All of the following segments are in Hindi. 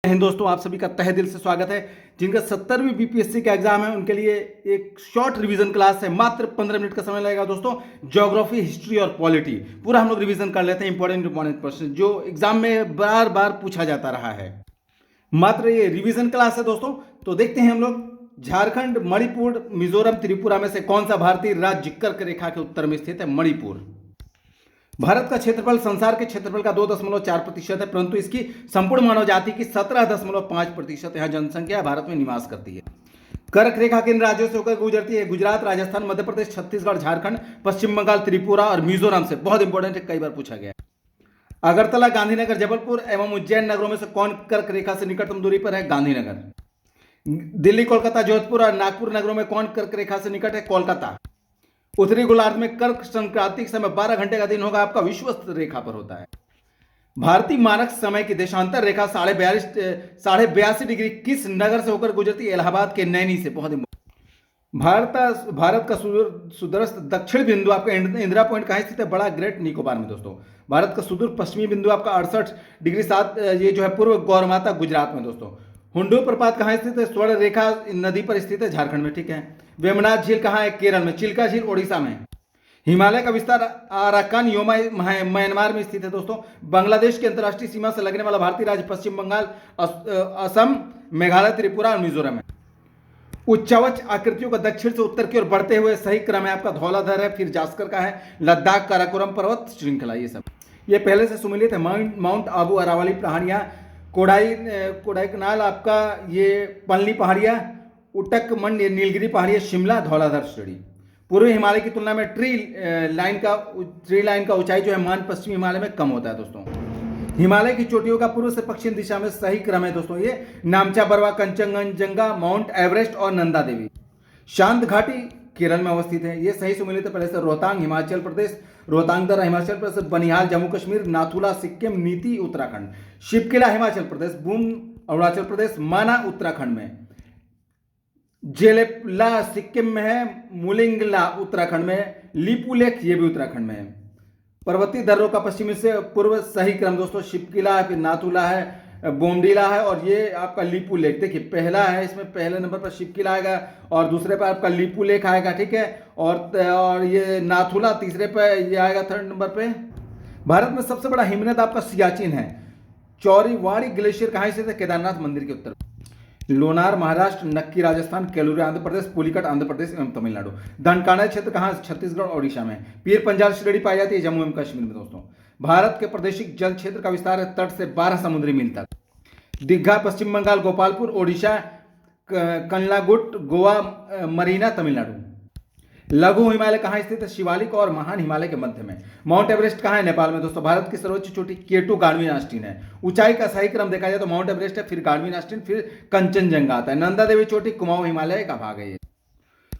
हिंद दोस्तों, आप सभी का तहे दिल से स्वागत है। जिनका 70वीं बीपीएससी का एग्जाम है उनके लिए एक शॉर्ट रिवीजन क्लास है। मात्र 15 मिनट का समय लगेगा दोस्तों। ज्योग्राफी, हिस्ट्री और पॉलिटी पूरा हम लोग रिवीजन कर लेते हैं। इंपॉर्टेंट क्वेश्चन जो एग्जाम में बार बार पूछा जाता रहा है। मात्र ये रिवीजन क्लास है दोस्तों। तो देखते हैं हम लोग। झारखंड, मणिपुर, मिजोरम, त्रिपुरा में से कौन सा भारतीय राज्य कर्क रेखा के उत्तर में स्थित है? मणिपुर। भारत का क्षेत्रफल संसार के क्षेत्रफल का 2.4% है, परंतु इसकी संपूर्ण मानव जाति की 17.5% यहाँ जनसंख्या भारत में निवास करती है। कर्क रेखा किन राज्यों से होकर गुजरती है? गुजरात, राजस्थान, मध्य प्रदेश, छत्तीसगढ़, झारखंड, पश्चिम बंगाल, त्रिपुरा और मिजोरम से। बहुत इंपॉर्टेंट है, कई बार पूछा गया। अगरतला, गांधीनगर, जबलपुर एवं उज्जैन नगरों में से कौन कर्क रेखा से निकटतम दूरी पर है? गांधीनगर। दिल्ली, कोलकाता, जोधपुर और नागपुर नगरों में कौन कर्क रेखा से निकट है? कोलकाता। उत्तरी गोलार्ध में कर्क संक्रांति के समय 12 घंटे का दिन होगा, आपका विषुवत रेखा पर होता है। भारतीय मानक समय की देशांतर रेखा 82.5 डिग्री किस नगर से होकर गुजरती है? इलाहाबाद के नैनी से। बहुत भारत का सुदूरस्थ दक्षिण बिंदु आपका इंदिरा पॉइंट कहाँ स्थित है? बड़ा ग्रेट निकोबार में दोस्तों। भारत का सुदूर पश्चिमी बिंदु आपका 68 डिग्री 7 ये जो है पूर्व गौरमाता गुजरात में दोस्तों। हुंडू प्रपात कहाँ स्थित है? स्वर्ण रेखा नदी पर स्थित है, झारखंड में। ठीक है। वेमनाथ झील कहाँ है? केरल में। चिल्का झील ओडिशा में। हिमालय का विस्तार अराकान योमा म्यांमार में स्थित है दोस्तों। बांग्लादेश की अंतर्राष्ट्रीय सीमा से लगने वाला भारतीय राज्य पश्चिम बंगाल, असम, मेघालय, त्रिपुरा और मिजोरम है। उच्चावच आकृतियों का दक्षिण से उत्तर की ओर बढ़ते हुए सही क्रम है आपका धौलाधर है, फिर जास्कर का है, लद्दाख, काराकोरम पर्वत श्रृंखला, ये सब ये पहले से सुमिलित है। माउंट आबू, अरावली पहाड़ियाँ, कोडाईकनाल आपका ये पलनी पहाड़ियाँ, उटकमंड, नीलगिरी पहाड़ियाँ, शिमला, धौलाधर श्रेणी। पूर्वी हिमालय की तुलना में ट्री लाइन का ऊंचाई जो है मान पश्चिमी हिमालय में कम होता है दोस्तों। हिमालय की चोटियों का पूर्व से पश्चिम दिशा में सही क्रम है दोस्तों। ये नामचा, बरवा, कंचनजंगा, माउंट एवरेस्ट और नंदा देवी। शांत घाटी केरल में अवस्थित है। ये सही सुमिलित है पहले से। रोहतांग हिमाचल प्रदेश, रोहतांग दर्रा हिमाचल प्रदेश, बनिहाल जम्मू कश्मीर, नाथुला सिक्किम, नीति उत्तराखंड, शिवकिला हिमाचल प्रदेश, बूम अरुणाचल प्रदेश, माना उत्तराखंड में, जेलेपला सिक्किम में है, मुलिंगला उत्तराखंड में, लिपुलेख ये भी उत्तराखंड में है। पर्वतीय दर्रों का पश्चिमी से पूर्व सही क्रम दोस्तों। शिवकिला है, फिर नाथुला है, बोमडीला है और ये आपका लिपुलेख। देखिए पहला है, इसमें पहले नंबर पर शिवकिला आएगा और दूसरे पर आपका लिपुलेख आएगा। ठीक है। और ये नाथुला तीसरे पे ये आएगा, थर्ड नंबर पे। भारत में सबसे बड़ा हिमनद आपका सियाचिन है। चौरीवाड़ी ग्लेशियर कहाँ स्थित है? केदारनाथ मंदिर के उत्तर। लोनार महाराष्ट्र, नक्की राजस्थान, केलूरी आंध्र प्रदेश, पुलिकट आंध्र प्रदेश एवं तमिलनाडु। दंडकाना क्षेत्र कहाँ? छत्तीसगढ़ ओडिशा में। पीर पंजाल श्रेणी पाई जाती है जम्मू एवं कश्मीर में दोस्तों। भारत के प्रादेशिक जल क्षेत्र का विस्तार है तट से 12 समुद्री मील तक। दीघा पश्चिम बंगाल, गोपालपुर ओडिशा, कनलागुट गोवा, मरीना तमिलनाडु। लघु हिमालय कहाँ स्थित है? शिवालिक और महान हिमालय के मध्य में। माउंट एवरेस्ट कहाँ है? नेपाल में दोस्तों। भारत की सर्वोच्च चोटी केटू गांडवी आस्टीन है। ऊंचाई का सही क्रम देखा जाए तो माउंट एवरेस्ट है, फिर गांडवी आस्टीन, फिर कंचनजंगा आता है। नंदा देवी चोटी कुमाऊं हिमालय का भाग है।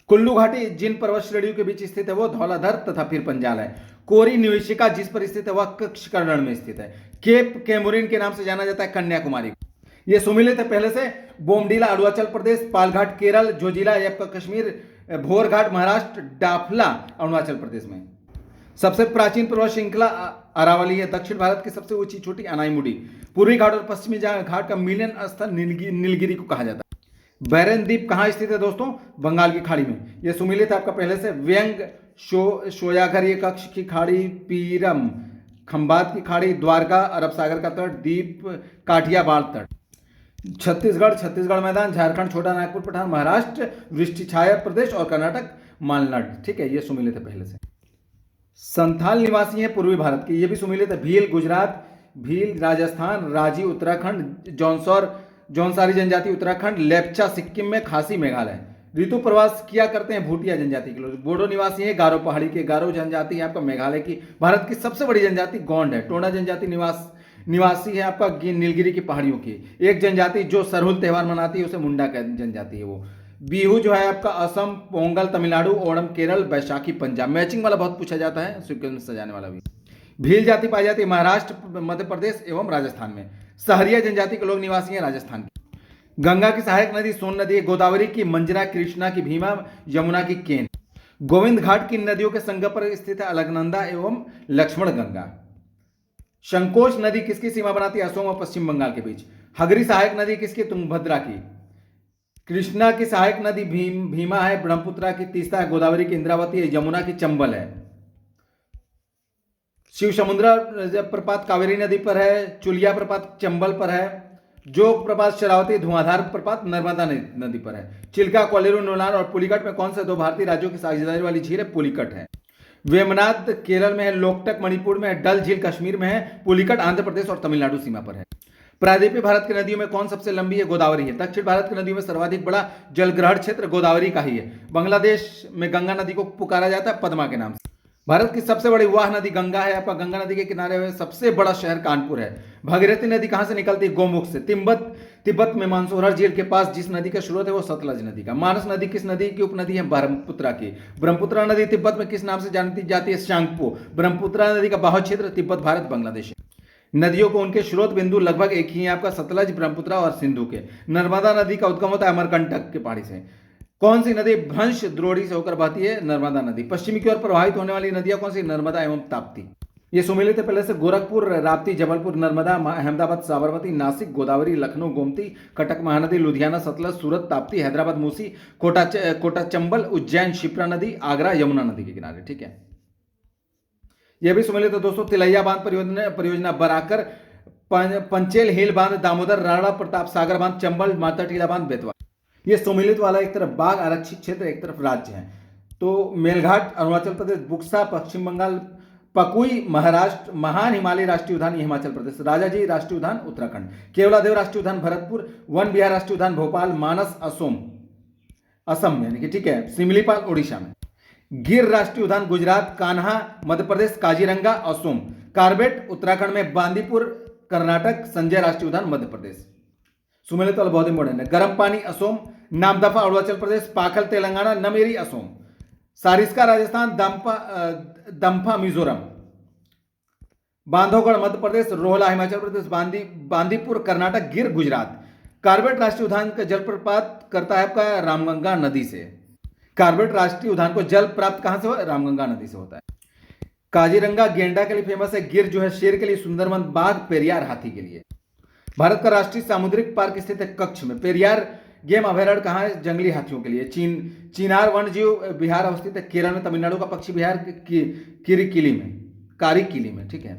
कुल्लू घाटी जिन पर्वत श्रेणियों के बीच स्थित है वो धौलाधर तथा फिर पंजाल है। कोरी निवेशिका जिस पर स्थित है वह कक्षकर्ण में स्थित है। केप कैमोरिन के नाम से जाना जाता है कन्याकुमारी। ये सुमिलित है पहले से। बोमडीला अरुणाचल प्रदेश, पालघाट केरल, जोजिला ये आपका कश्मीर, भोरघाट महाराष्ट्र, डाफला अरुणाचल प्रदेश में। सबसे प्राचीन पर्वत श्रृंखला अरावली है। दक्षिण भारत की सबसे ऊंची चोटी अनाईमुडी। पूर्वी घाट और पश्चिमी घाट का मिलन स्थल नीलगिरी को कहा जाता है। बैरन द्वीप कहाँ स्थित है दोस्तों? बंगाल की खाड़ी में। यह सुमिलित है आपका पहले से। व्यंग, शोयाघर ये कक्ष की खाड़ी, पीरम खंबात की खाड़ी, द्वारका अरब सागर का तट, दीप काठियावाड़ तट। छत्तीसगढ़ मैदान, झारखंड छोटा नागपुर पठार, महाराष्ट्र वृष्टि छाया प्रदेश और कर्नाटक मालनाड। ठीक है, ये सुमिलित है पहले से। संथाल निवासी हैं पूर्वी भारत के, ये भी सुमिलित है। भील गुजरात, भील राजस्थान, राजी उत्तराखंड, जौनसारी जनजाति उत्तराखंड, लेप्चा सिक्किम में, खासी मेघालय। ऋतु प्रवास किया करते हैं भूटिया जनजाति के लोग। बोडो निवासी है गारो पहाड़ी के। गारो जनजाति है आपका मेघालय की। भारत की सबसे बड़ी जनजाति गोंड है। टोडा जनजाति निवासी है आपका नीलगिरी की पहाड़ियों की। एक जनजाति जो सरहुल त्यौहार मनाती है उसे मुंडा जनजाति है वो। बिहू जो है आपका असम, पोंगल तमिलनाडु, ओणम केरल, बैसाखी पंजाब। मैचिंग वाला बहुत पूछा जाता है, सीक्वेंस सजाने वाला भी। भील जाति पाई जाती है महाराष्ट्र, मध्य प्रदेश एवं राजस्थान में। सहरिया जनजाति के लोग निवासी हैं राजस्थान के। गंगा की सहायक नदी सोन नदी है। गोदावरी की मंजरा, कृष्णा की भीमा, यमुना की केन। गोविंद घाट की नदियों के संगम पर स्थित है अलकनंदा एवं लक्ष्मण गंगा। संकोच नदी किसकी सीमा बनाती है? असम और पश्चिम बंगाल के बीच। हगरी सहायक नदी किसकी? तुंगभद्रा की। कृष्णा की सहायक नदी भीमा है, ब्रह्मपुत्रा की तीस्ता है, गोदावरी की इंद्रावती है, यमुना की चंबल है। शिव समुद्र प्रपात कावेरी नदी पर है, चुलिया प्रपात चंबल पर है, जोग प्रपात शरावती, धुआंधार प्रपात नर्मदा नदी पर है। चिल्का, कोलेरू, नोलान और पुलिकट में कौन से दो भारतीय राज्यों की साझेदारी वाली झील है? पुलिकट है। वेमनाथ केरल में है, लोकटक मणिपुर में है, डल झील कश्मीर में है, पुलिकट आंध्र प्रदेश और तमिलनाडु सीमा पर है। प्रायद्वीपीय भारत की नदियों में कौन सबसे लंबी है? गोदावरी है। दक्षिण भारत की नदियों में सर्वाधिक बड़ा जलग्रहण क्षेत्र गोदावरी का ही है। बांग्लादेश में गंगा नदी को पुकारा जाता है पद्मा के नाम से। भारत की सबसे बड़ी वाह नदी गंगा है। आपका गंगा नदी के किनारे में सबसे बड़ा शहर कानपुर है। भागीरथी नदी कहां से निकलती है? गोमुख से। तिब्बत में मानसरोवर झील के पास जिस नदी का स्रोत है वो सतलज नदी का। मानस नदी किस नदी की उपनदी है? ब्रह्मपुत्रा की। ब्रह्मपुत्रा नदी तिब्बत में किस नाम से जानी जाती है? शांगपो। ब्रह्मपुत्रा नदी का बाहुल क्षेत्र तिब्बत, भारत, बांग्लादेश है। नदियों को उनके स्रोत बिंदु लगभग एक ही है, आपका सतलज, ब्रह्मपुत्रा और सिंधु के। नर्मदा नदी का उद्गम होता है अमरकंटक के पहाड़ी से। कौन सी नदी भ्रंश द्रोणी से होकर बहती है? नर्मदा नदी। पश्चिमी की ओर प्रवाहित होने वाली नदियां कौन सी? नर्मदा एवं ताप्ती। ये सुमेलित है पहले से। गोरखपुर, राप्ती, जबलपुर, नर्मदा, अहमदाबाद, साबरमती, नासिक, गोदावरी, लखनऊ, गोमती, कटक महानदी, लुधियाना, सतलज, सूरत, ताप्ती, हैदराबाद, मूसी, कोटा चंबल, उज्जैन, शिप्रा नदी, आगरा, यमुना नदी के किनारे। ठीक है, यह भी सुमेलित है दोस्तों। तिलैया बांध परियोजना, बराकर, पंचेल हिल बांध, दामोदर, राणा प्रताप सागर बांध, चंबल, माता टीला बांध, बेतवा। ये सुमेलित वाला एक तरफ बाघ आरक्षित क्षेत्र, एक तरफ राज्य है। तो मेलघाट अरुणाचल प्रदेश, बुक्सा पश्चिम बंगाल, पकुई महाराष्ट्र, महान हिमालय राष्ट्रीय उद्यान हिमाचल प्रदेश, राजाजी राष्ट्रीय उद्यान उत्तराखंड, केवलादेव राष्ट्रीय उद्यान भरतपुर, वन विहार राष्ट्रीय उद्यान भोपाल, मानस असम यानी कि, ठीक है, सिमलीपाल उड़ीसा में, गिर राष्ट्रीय उद्यान गुजरात, कान्हा मध्य प्रदेश, काजीरंगा असम, कार्बेट उत्तराखंड में, बांदीपुर कर्नाटक, संजय राष्ट्रीय उद्यान मध्य प्रदेश। सुमेलित वाला बहुत इंपॉर्टेंट है। गर्म पानी असम, नामदफा अरुणाचल प्रदेश, पाखल तेलंगाना, नमेरी असम, सारिस्का राजस्थान, दम्फा मिजोरम, बांधवगढ़ मध्य प्रदेश, रोहला हिमाचल प्रदेश, बांदीपुर कर्नाटक, गिर गुजरात। कार्बेट राष्ट्रीय उद्यान का जलप्रपात करता है आपका रामगंगा नदी से। कार्बेट राष्ट्रीय उद्यान को जल प्राप्त कहां से हो? रामगंगा नदी से होता है। काजीरंगा गेंडा के लिए फेमस है, गिर जो है शेर के लिए, सुंदरबन बाघ, पेरियार हाथी के लिए। भारत का राष्ट्रीय सामुद्रिक पार्क स्थित है कच्छ में। पेरियार गेम अभयारण्य कहाँ है? जंगली हाथियों के लिए। चिनार वन्यजीव विहार अवस्थित है केरल में। तमिलनाडु का पक्षी विहार कारिकिली में। ठीक है,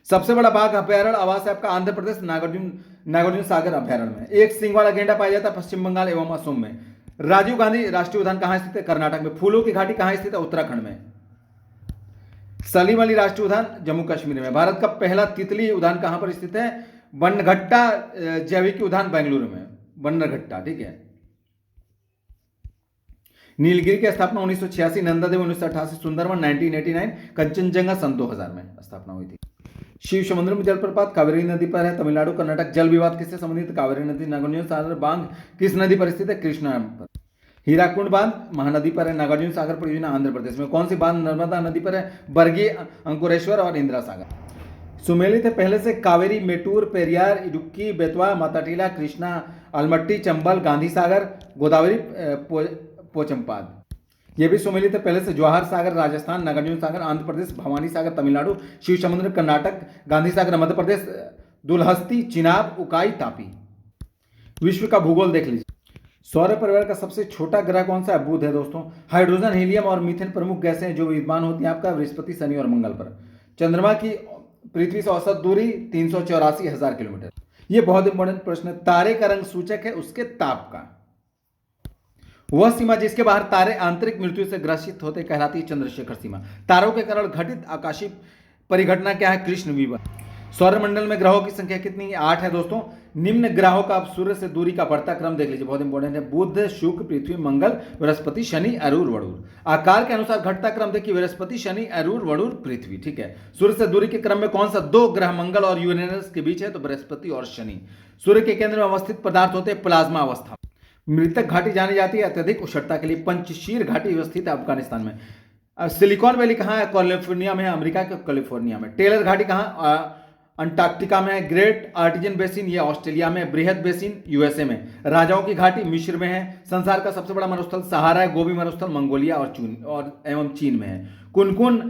सबसे बड़ा बाघ अभयारण्य आवास है आपका आंध्र प्रदेश, नागार्जुन सागर अभयारण्य में। एक सिंह वाला गेंडा पाया जाता है पश्चिम बंगाल एवं असम में। राजीव गांधी राष्ट्रीय उद्यान कहाँ स्थित है? कर्नाटक में। फूलों की घाटी कहाँ स्थित है? उत्तराखंड में। सलीम अली राष्ट्रीय उद्यान जम्मू कश्मीर में। भारत का पहला तितली उद्यान कहां पर स्थित है? बन्नघट्टा जैविक उद्यान बेंगलुरु में, बन्नघट्टा। ठीक है, नीलगिरी की स्थापना 1986, नंदादेव 1988, सुंदरवन 1989, कंचनजंगा सन 2000 में स्थापना हुई थी। शिव समुद्र में जलप्रपात कावेरी नदी पर है, तमिलनाडु कर्नाटक। जल विवाद किससे संबंधित? कावेरी नदी। नागार्जुन सागर बांध किस नदी पर स्थित है? कृष्णा पर। हीराकुंड बांध महानदी पर है। नागार्जुन सागर परियोजना आंध्र प्रदेश में। कौन सी बांध नर्मदा नदी पर है? बरगी, अंकुरेश्वर और इंदिरा सागर। सुमेलित है पहले से। कावेरी, मेटूर, पेरियार, इडुक्की, बेतवा, माताटीला, कृष्णा, अलमट्टी, चंबल, गांधी सागर, गोदावरी, पोचमपाद। ये भी सुमेलित है पहले से। जवाहर सागर राजस्थान, नागार्जुन सागर आंध्र प्रदेश, भवानी सागर तमिलनाडु, शिव समुद्र कर्नाटक, गांधी सागर मध्य प्रदेश, दुलहस्ती, चिनाब, उकाई, तापी। विश्व का भूगोल देख लीजिए। सौर परिवार का सबसे छोटा ग्रह कौन सा है? बुध है दोस्तों। हाइड्रोजन, हीलियम और मीथेन प्रमुख गैसें जो विद्यमान होती हैं आपका बृहस्पति, शनि और मंगल पर। चंद्रमा की पृथ्वी से औसत दूरी 384,000 किलोमीटर। यह बहुत इंपॉर्टेंट प्रश्न है। तारे का रंग सूचक है उसके ताप का। वह सीमा जिसके बाहर तारे आंतरिक मृत्यु से ग्रसित होते कहलाती है चंद्रशेखर सीमा। तारों के कारण घटित आकाशीय परिघटना क्या है? कृष्ण विवर। सौरमंडल में ग्रहों की संख्या कितनी है? 8 है दोस्तों। निम्न ग्रहों का आप सूर्य से दूरी का बढ़ता क्रम देख लीजिए, बहुत इंपॉर्टेंट है। बुध, शुक्र, पृथ्वी, मंगल, बृहस्पति, शनि, अरूर, वरुण। आकार के अनुसार घटता क्रम देखिए, बृहस्पति, शनि, अरूर, वरुण, पृथ्वी। ठीक है, सूर्य से दूरी के क्रम में कौन सा 2 ग्रह मंगल और यूरेनस के बीच है? तो बृहस्पति और शनि। सूर्य के केंद्र में अवस्थित पदार्थ होते हैं प्लाज्मा अवस्था। मृतक घाटी जानी जाती है अत्यधिक उष्णता के लिए। पंचशीर घाटी अवस्थित है अफगानिस्तान में। सिलिकॉन वैली कहाँ है? कैलिफोर्निया में है, अमेरिका के कैलिफोर्निया में। टेलर घाटी कहाँ? अंटार्कटिका में है। ग्रेट आर्टिजन बेसिन ये ऑस्ट्रेलिया में। बृहद बेसिन यूएसए में। राजाओं की घाटी मिस्र में है। संसार का सबसे बड़ा मरुस्थल सहारा है। गोबी मरुस्थल मंगोलिया और एवं चीन में है। कुनकुन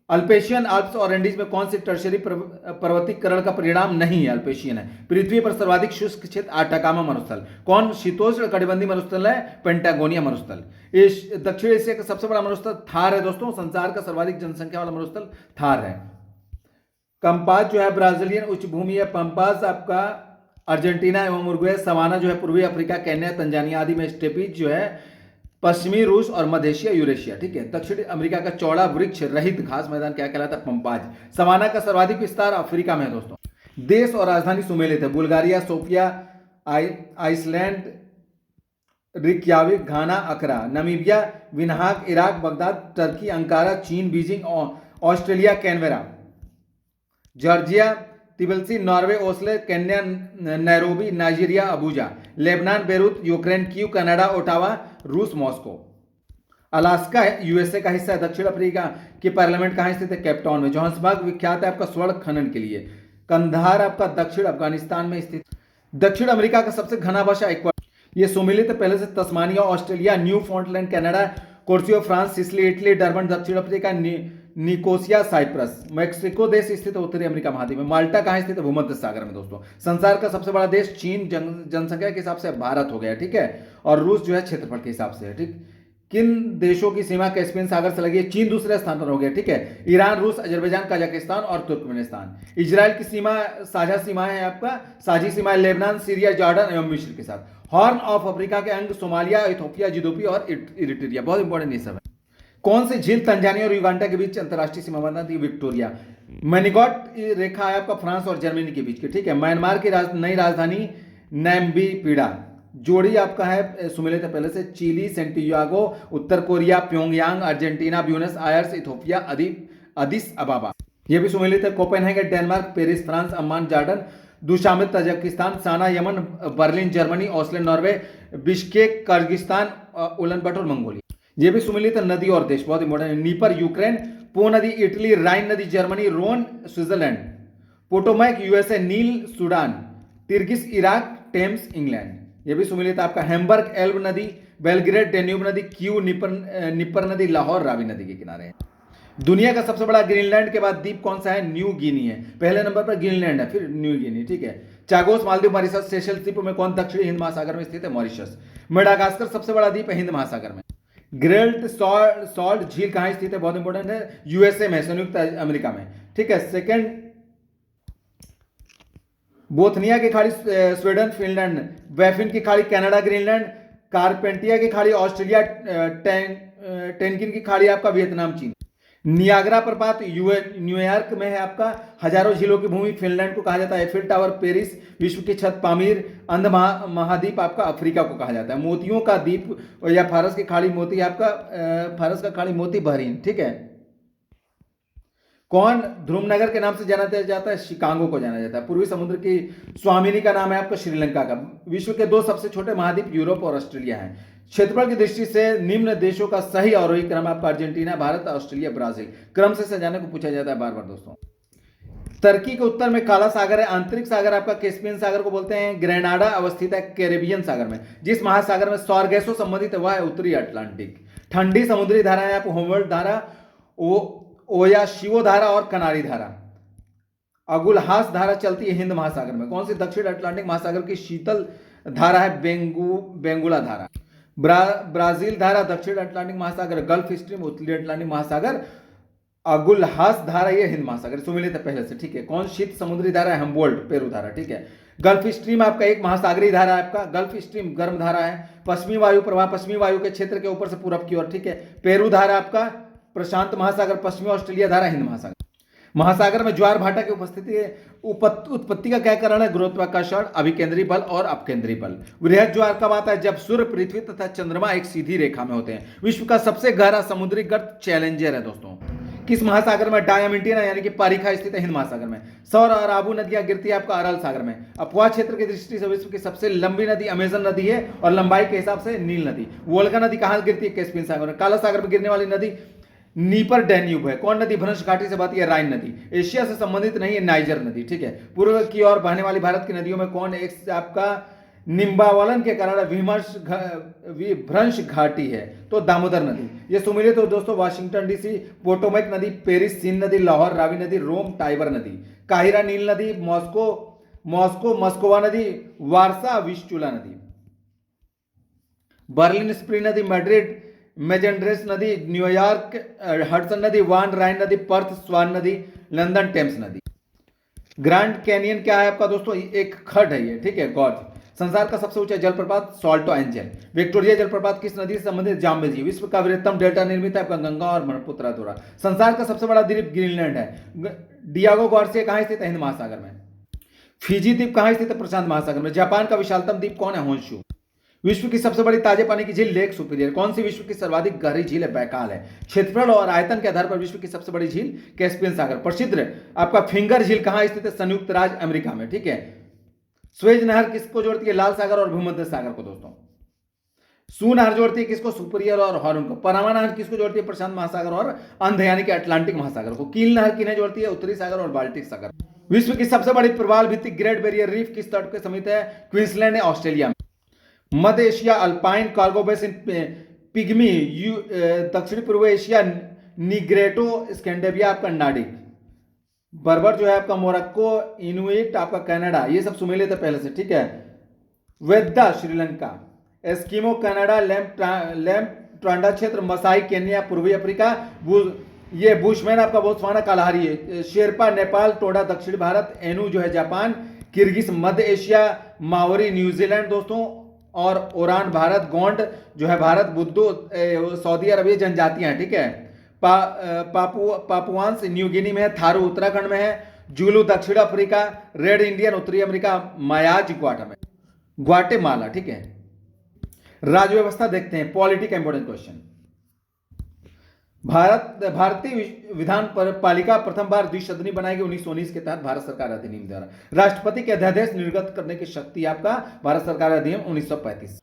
अल्पेशियन आल्प्स और एंडीज में कौन सी टर्शरी पर्वतीकरण का परिणाम नहीं है? अल्पेशियन है। पृथ्वी पर सर्वाधिक शुष्क क्षेत्र आटाकामा मरुस्थल। कौन शीतोष्ण कटिबंधीय मरुस्थल है? पेंटागोनिया मरुस्थल। दक्षिण एशिया का सबसे बड़ा मरुस्थल थार है दोस्तों। संसार का सर्वाधिक जनसंख्या वाला मरुस्थल थार है। कंपास जो है ब्राजीलियन उच्च भूमि है। पंपास आपका अर्जेंटीना एवं उरुग्वे। सवाना जो है पूर्वी अफ्रीका, केन्या, तंजानिया आदि में। स्टेपीज जो है पश्चिमी रूस और मध्य एशिया, यूरेशिया। ठीक है। दक्षिण अमेरिका का चौड़ा वृक्ष रहित घास मैदान क्या कहलाता है? पंपाज। सवाना का सर्वाधिक विस्तार अफ्रीका में है दोस्तों। देश और राजधानी सुमेलित है। Bulgaria Sofia, Iceland Reykjavik, Ghana Accra, Namibia Windhoek, Iraq Baghdad, Turkey Ankara, चीन Beijing, Australia Canberra, Georgia Tbilisi, Norway Oslo, Kenya Nairobi, Nigeria Abuja, Lebanon Beirut, Ukraine Kyiv, Canada Ottawa, रूस मॉस्को। अलास्का यूएसए का हिस्सा है। दक्षिण अफ्रीका की पार्लियामेंट कहाँ स्थित है? केपटाउन में। जोहान्सबर्ग विख्यात है आपका स्वर्ण खनन के लिए। कंधार आपका दक्षिण अफगानिस्तान में स्थित। दक्षिण अमेरिका का सबसे घना भाषा इक्वाडोर। ये सुमेलित पहले से Tasmania, Australia, Newfoundland, Canada, Corsica France, Sicily Italy, Durban दक्षिण अफ्रीका, निकोसिया साइप्रस। मैक्सिको देश स्थित है उत्तरी अमेरिका महाद्वीप में। माल्टा कहाँ स्थित है? भूमध्य सागर में दोस्तों। संसार का सबसे बड़ा देश चीन जनसंख्या के हिसाब से भारत हो गया। ठीक है। और रूस जो है क्षेत्रफल के हिसाब से है। ठीक। किन देशों की सीमा कैस्पियन सागर से लगी है? चीन दूसरे स्थान पर हो गया। ठीक है। ईरान, रूस, अजरबैजान, कजाकिस्तान और तुर्कमेनिस्तान। इजराइल की सीमा साझा सीमा है आपका, साझी सीमा है लेबनान, सीरिया, जॉर्डन एवं मिस्र के साथ। हॉर्न ऑफ अफ्रीका के अंग सोमालिया, इथोपिया, जिदोपी और इरिट्रिया। बहुत इंपॉर्टेंट ये सब है। कौन सी झील तंजानिया और युगांडा के बीच अंतरराष्ट्रीय सीमा बनाती है? विक्टोरिया। मैनिगॉट रेखा है आपका फ्रांस और जर्मनी के बीच की। ठीक है। म्यांमार की नई राजधानी नैम्बिपीडा। जोड़ी आपका है सुमेलित है पहले से। चिली सेंटियागो, उत्तर Korea Pyongyang, Argentina Buenos Aires, Ethiopia Addis Ababa. यह भी सुमेलित है। Copenhagen Denmark, Paris France, Amman Jordan, Dushanbe Tajikistan, Sanaa Yemen, Berlin Germany, Oslo Norway, Bishkek Kyrgyzstan, Ulaanbaatar Mongolia. ये भी सुमेलित है। नदी और देश बहुत इंपॉर्टेंट है। नीपर यूक्रेन, पो नदी इटली, राइन नदी जर्मनी, रोन स्विट्जरलैंड, पोटोमैक यूएसए, नील सूडान, तिर्गिस इराक, टेम्स इंग्लैंड। ये भी सुमेलित आपका। हैम्बर्ग एल्ब नदी, बेलग्रेड डेन्यूब नदी, क्यू निपर नदी, लाहौर रावी नदी के किनारे है। दुनिया का सबसे बड़ा ग्रीनलैंड के बाद द्वीप कौन सा है? न्यू गिनी है। पहले नंबर पर ग्रीनलैंड है, फिर न्यू गिनी। ठीक है। चागोस मालदीव मॉरिशस सेशेल्स द्वीप में कौन दक्षिणी हिंद महासागर में स्थित है? मॉरिशस। मेडागास्कर सबसे बड़ा द्वीप है हिंद महासागर में। ग्रेट सॉल्ट झील कहाँ स्थित है? बहुत इंपॉर्टेंट है। यूएसए में, संयुक्त अमेरिका में। ठीक है। सेकंड बोथनिया की खाड़ी स्वीडन फिनलैंड, बैफिन की खाड़ी कनाडा ग्रीनलैंड, कारपेंटिया की खाड़ी ऑस्ट्रेलिया, टेनकिन की खाड़ी आपका वियतनाम चीन। नियाग्रा प्रपात न्यूयॉर्क में है आपका। हजारों झीलों की भूमि फिनलैंड को कहा जाता है। एफिल टावर पेरिस, विश्व की छत पामीर, अंध महाद्वीप आपका अफ्रीका को कहा जाता है। मोतियों का द्वीप या फारस की खाड़ी मोती आपका, फारस का खाड़ी मोती बहरीन। ठीक है। कौन ध्रुवनगर के नाम से जाना जाता है? शिकागो को जाना जाता है। पूर्वी समुद्र की स्वामिनी का नाम है आपका श्रीलंका का। विश्व के दो सबसे छोटे महाद्वीप यूरोप और ऑस्ट्रेलिया है। क्षेत्रफल की दृष्टि से निम्न देशों का सही आरोही क्रम आपका अर्जेंटीना, भारत, ऑस्ट्रेलिया, ब्राजील। क्रम से सजाने को पूछा जाता है बार बार दोस्तों। टर्की के उत्तर में काला सागर है। आंतरिक सागर आपका कैस्पियन सागर को बोलते हैं। ग्रेनाडा अवस्थित है कैरेबियन सागर में। जिस महासागर में सौर गैसों संबंधित है वह है उत्तरी अटलांटिक। ठंडी समुद्री धाराएं आप होमवर्ड धारा, ओयाशिवो धारा और कनारी धारा। अगुलहास धारा चलती है हिंद महासागर में। कौन सी दक्षिण अटलांटिक महासागर की शीतल धारा है? बेंगुला धारा। ब्राजील धारा दक्षिण अटलांटिक महासागर। गल्फ स्ट्रीम उत्तरी अटलांटिक महासागर। अगुलहास धारा ये हिंद महासागर। सुमिलित है पहले से। ठीक है। कौन शीत समुद्री धारा है? हम्बोल्ट पेरू धारा। ठीक है। गल्फ स्ट्रीम आपका एक महासागरीय धारा है आपका। गल्फ स्ट्रीम गर्म धारा है। पश्चिमी वायु प्रवाह पश्चिमी वायु के क्षेत्र के ऊपर से पूरब की ओर। ठीक है। पेरू धारा आपका प्रशांत महासागर। पश्चिमी ऑस्ट्रेलिया धारा हिंद महासागर। महासागर में ज्वार भाटा की उत्पत्ति का क्या कारण है? गुरुत्वाकर्षण, अभिकेंद्री बल और अपकेंद्री बल। वृहद ज्वार कब आता है? जब सूर्य, पृथ्वी तथा चंद्रमा एक सीधी रेखा में होते हैं। विश्व का सबसे गहरा समुद्री गर्त चैलेंजर है दोस्तों। किस महासागर में? डायमिंटिना यानी कि पारिखा स्थित है हिंद महासागर में। सौर और आबू नदियां गिरती है आपका अरल सागर में। अपवाह क्षेत्र की दृष्टि से विश्व की सबसे लंबी नदी अमेजन नदी है और लंबाई के हिसाब से नील नदी। वोल्गा नदी कहां गिरती है? कैस्पियन सागर में। काला सागर में गिरने वाली नदी नीपर डेन्यूब है। कौन नदी भ्रंश घाटी से बहती है? राइन नदी। एशिया से संबंधित नहीं है नाइजर नदी। ठीक है। पूर्व की ओर बहने वाली भारत की नदियों में कौन एक आपका निम्बावलन के कारण विभ्रंश घाटी है तो दामोदर नदी। ये सुमेलित हो दोस्तों वाशिंगटन डीसी, पोटोमैक नदी, पेरिस सीन नदी, लाहौर रावी नदी, रोम टाइबर नदी, काहिरा नील नदी, मॉस्को मस्कोवा नदी, वारसा विस्चुला नदी, बर्लिन स्प्री नदी, मैड्रिड मेजेंड्रेस नदी, न्यूयॉर्क हडसन नदी, वान राइन नदी, पर्थ स्वान नदी, लंदन टेम्स नदी। ग्रैंड कैनियन क्या है आपका दोस्तों? एक खड्ड है ये, ठीक है, गॉर्ज। संसार का सबसे ऊंचा जलप्रपात सॉल्टो एंजल। विक्टोरिया जलप्रपात किस नदी से संबंधित? जाम्बेजी। विश्व का बृहत्तम डेल्टा निर्मित है आपका गंगा और ब्रह्मपुत्र द्वारा। संसार का सबसे बड़ा द्वीप ग्रीनलैंड है। डियागो गार्सिया कहां स्थित है? हिंद महासागर में। फिजी द्वीप कहां स्थित है? प्रशांत महासागर में। जापान का विशालतम द्वीप कौन है? होन्शु। विश्व की सबसे बड़ी ताजे पानी की झील लेक सुपीरियर। कौन सी विश्व की सर्वाधिक गहरी झील है? बैकाल है। क्षेत्रफल और आयतन के आधार पर विश्व की सबसे बड़ी झील कैस्पियन सागर। प्रसिद्ध आपका फिंगर झील कहां स्थित है? संयुक्त राज्य अमेरिका में, ठीक है। स्वेज नहर किसको जोड़ती है? लाल सागर और भूमध्य सागर को दोस्तों। सू नहर जोड़ती है किसको? सुपीरियर और हॉर्न को। पनामा नहर किसको जोड़ती है? प्रशांत महासागर और अंध यानी कि अटलांटिक महासागर को। कील नहर किन्हें जोड़ती है? उत्तरी सागर और बाल्टिक सागर। विश्व की सबसे बड़ी प्रवाल भित्तिक ग्रेट बैरियर रीफ किस तट के समीप है? क्वींसलैंड है, ऑस्ट्रेलिया में। मध्य Asia alpine Congo basin pygmy, दक्षिण पूर्व एशिया निग्रेटो, स्कैंडेविया आपका नाडिक, बर्बर जो है आपका मोरक्को, इनुइट आपका कनाडा। ये सब सुमेलित है पहले से, ठीक है। वेद्दा श्रीलंका, एस्किमो कनाडा, लैम्प ट्रांडा क्षेत्र, मसाई केन्या पूर्वी अफ्रीका, ये बुशमैन आपका बोत्सवाना कालाहारी है, शेरपा नेपाल, टोडा दक्षिण भारत, एनु जो है जापान, किर्गिज मध्य एशिया, माओरी न्यूजीलैंड दोस्तों, और ओरान भारत, गोंड जो है भारत, बुद्धू सऊदी अरब, जनजातियां हैं, ठीक है। पापुआंस न्यू गिनी में है, थारू उत्तराखंड में है, जुलू दक्षिण अफ्रीका, रेड इंडियन उत्तरी अमेरिका, मायाज ग्वाटेमाला, ठीक है। राज्य व्यवस्था देखते हैं, पॉलिटी का इंपॉर्टेंट क्वेश्चन। भारतीय विधान पालिका प्रथम बार द्विसदनी बनाई गई 1919 के तहत भारत सरकार अधिनियम द्वारा। राष्ट्रपति के अध्यादेश निर्गत करने की शक्ति आपका भारत सरकार अधिनियम 1935।